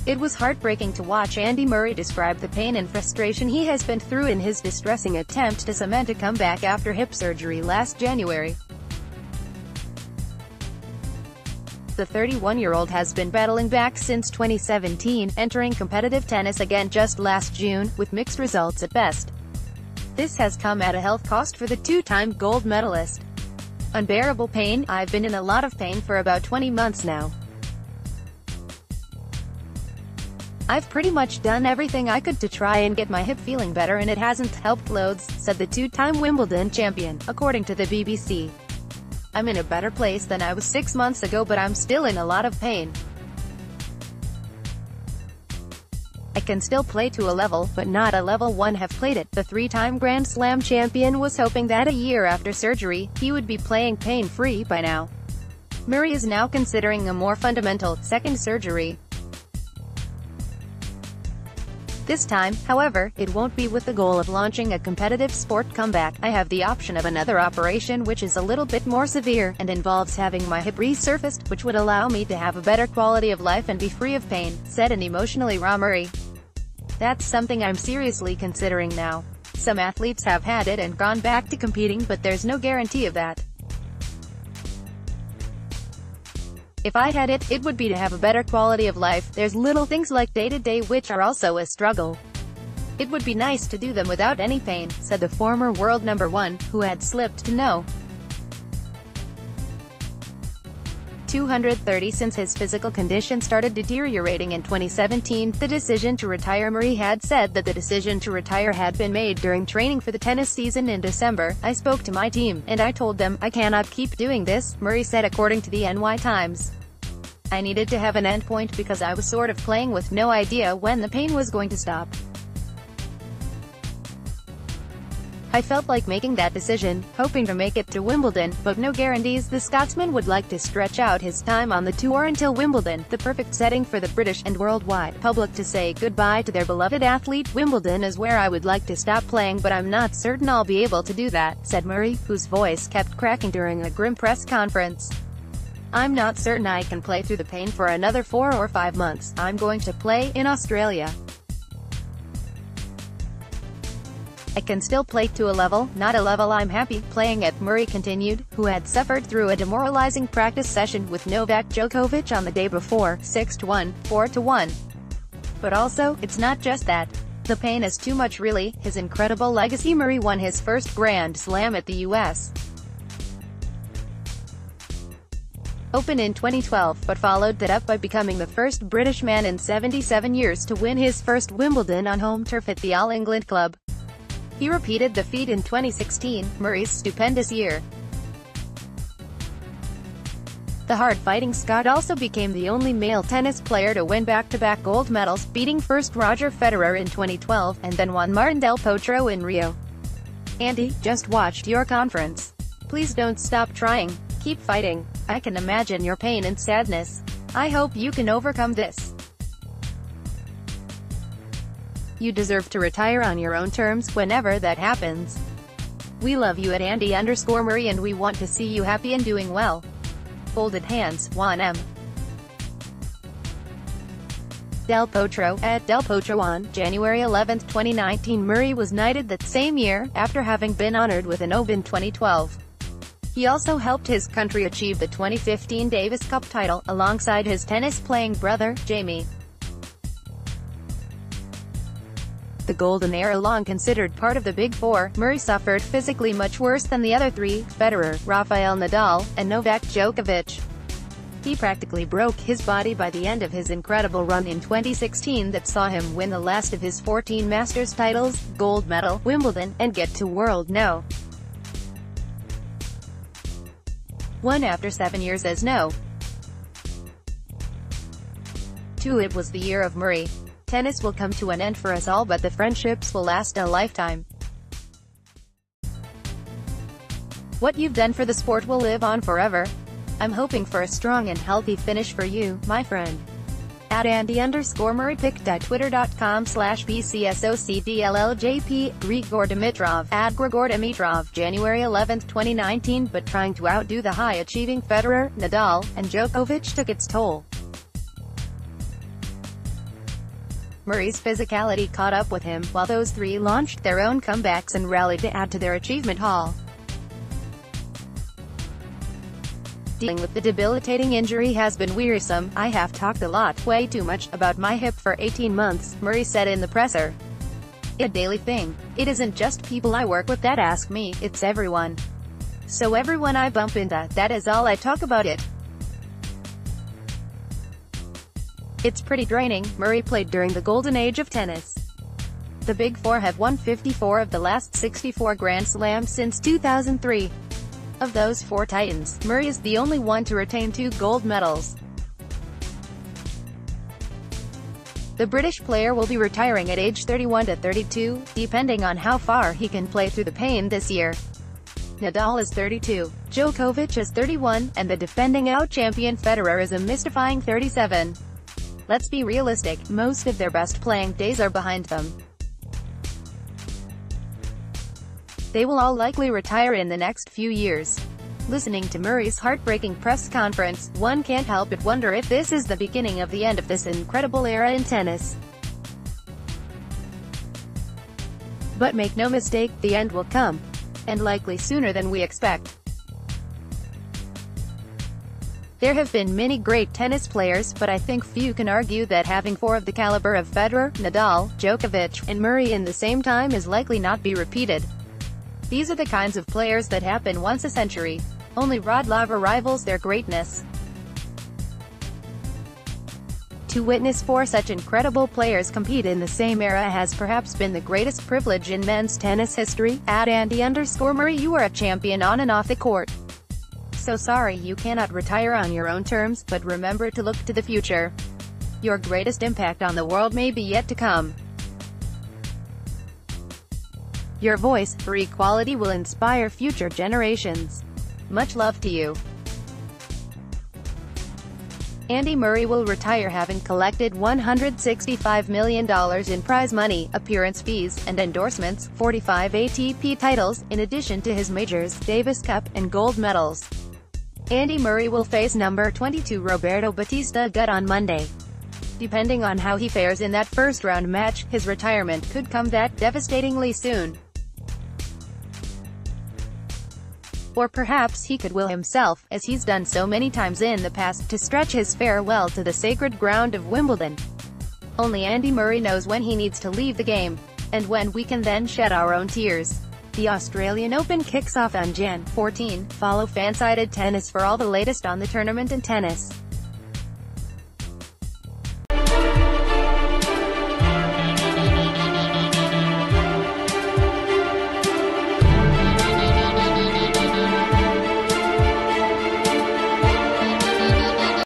It was heartbreaking to watch Andy Murray describe the pain and frustration he has been through in his distressing attempt to cement a comeback after hip surgery last January. The 31-year-old has been battling back since 2017, entering competitive tennis again just last June, with mixed results at best. This has come at a health cost for the two-time gold medalist. Unbearable pain. I've been in a lot of pain for about 20 months now. I've pretty much done everything I could to try and get my hip feeling better, and it hasn't helped loads, said the two-time Wimbledon champion, according to the BBC. I'm in a better place than I was 6 months ago, but I'm still in a lot of pain. I can still play to a level, but not a level one have played it. The three-time Grand Slam champion was hoping that a year after surgery, he would be playing pain-free by now. Murray is now considering a more fundamental, second surgery. This time, however, it won't be with the goal of launching a competitive sport comeback. I have the option of another operation which is a little bit more severe, and involves having my hip resurfaced, which would allow me to have a better quality of life and be free of pain, said an emotionally raw Murray. That's something I'm seriously considering now. Some athletes have had it and gone back to competing, but there's no guarantee of that. If I had it, it would be to have a better quality of life. There's little things like day-to-day which are also a struggle. It would be nice to do them without any pain, said the former world number one, who had slipped to no. 230 since his physical condition started deteriorating in 2017. The decision to retire. Murray had said that the decision to retire had been made during training for the tennis season in December. I spoke to my team, and I told them, I cannot keep doing this, Murray said, according to the NY Times. I needed to have an endpoint because I was sort of playing with no idea when the pain was going to stop. I felt like making that decision, hoping to make it to Wimbledon, but no guarantees. The Scotsman would like to stretch out his time on the tour until Wimbledon, the perfect setting for the British and worldwide public to say goodbye to their beloved athlete. Wimbledon is where I would like to stop playing, but I'm not certain I'll be able to do that, said Murray, whose voice kept cracking during a grim press conference. I'm not certain I can play through the pain for another 4 or 5 months. I'm going to play in Australia. I can still play to a level, not a level I'm happy playing at, Murray continued, who had suffered through a demoralizing practice session with Novak Djokovic on the day before, 6-1, 4-1. But also, it's not just that. The pain is too much really. His incredible legacy. Murray won his first Grand Slam at the U.S. Open in 2012, but followed that up by becoming the first British man in 77 years to win his first Wimbledon on home turf at the All England Club. He repeated the feat in 2016, Murray's stupendous year. The hard-fighting Scot also became the only male tennis player to win back-to-back gold medals, beating first Roger Federer in 2012, and then Juan Martín del Potro in Rio. Andy, just watched your conference. Please don't stop trying. Keep fighting. I can imagine your pain and sadness. I hope you can overcome this. You deserve to retire on your own terms, whenever that happens. We love you at Andy_Murray, and we want to see you happy and doing well. Folded hands, Juan M. Del Potro, at Del Potro. On January 11, 2019, Murray was knighted that same year, after having been honored with an OB in 2012. He also helped his country achieve the 2015 Davis Cup title, alongside his tennis-playing brother, Jamie. The Golden Era, long considered part of the Big Four, Murray suffered physically much worse than the other three, Federer, Rafael Nadal, and Novak Djokovic. He practically broke his body by the end of his incredible run in 2016 that saw him win the last of his 14 Masters titles, gold medal, Wimbledon, and get to World No. 1 after 7 years as No. 2. It was the year of Murray. Tennis will come to an end for us all, but the friendships will last a lifetime. What you've done for the sport will live on forever. I'm hoping for a strong and healthy finish for you, my friend. At Andy_Murray. Pic.twitter.com/BCSOCDLLJP. Grigor Dimitrov, at Grigor Dimitrov, January 11, 2019. But trying to outdo the high-achieving Federer, Nadal, and Djokovic took its toll. Murray's physicality caught up with him, while those three launched their own comebacks and rallied to add to their achievement haul. Dealing with the debilitating injury has been wearisome. I have talked a lot, way too much, about my hip for 18 months, Murray said in the presser. It's a daily thing. It isn't just people I work with that ask me, it's everyone. So everyone I bump into, that is all I talk about it. It's pretty draining. Murray played during the golden age of tennis. The Big Four have won 54 of the last 64 Grand Slams since 2003. Of those four titans, Murray is the only one to retain 2 gold medals. The British player will be retiring at age 31 to 32, depending on how far he can play through the pain this year. Nadal is 32, Djokovic is 31, and the defending out-champion Federer is a mystifying 37. Let's be realistic, most of their best playing days are behind them. They will all likely retire in the next few years. Listening to Murray's heartbreaking press conference, one can't help but wonder if this is the beginning of the end of this incredible era in tennis. But make no mistake, the end will come. And likely sooner than we expect. There have been many great tennis players, but I think few can argue that having 4 of the caliber of Federer, Nadal, Djokovic, and Murray in the same time is likely not be repeated. These are the kinds of players that happen once a century. Only Rod Laver rivals their greatness. To witness 4 such incredible players compete in the same era has perhaps been the greatest privilege in men's tennis history. @Andy_Murray, you are a champion on and off the court. So sorry you cannot retire on your own terms, but remember to look to the future. Your greatest impact on the world may be yet to come. Your voice for equality will inspire future generations. Much love to you. Andy Murray will retire having collected $165 million in prize money, appearance fees, and endorsements, 45 ATP titles, in addition to his majors, Davis Cup, and gold medals. Andy Murray will face number 22 Roberto Bautista Agut on Monday. Depending on how he fares in that first-round match, his retirement could come that devastatingly soon. Or perhaps he could will himself, as he's done so many times in the past, to stretch his farewell to the sacred ground of Wimbledon. Only Andy Murray knows when he needs to leave the game, and when we can then shed our own tears. The Australian Open kicks off on Jan. 14. Follow Fansided Tennis for all the latest on the tournament and tennis.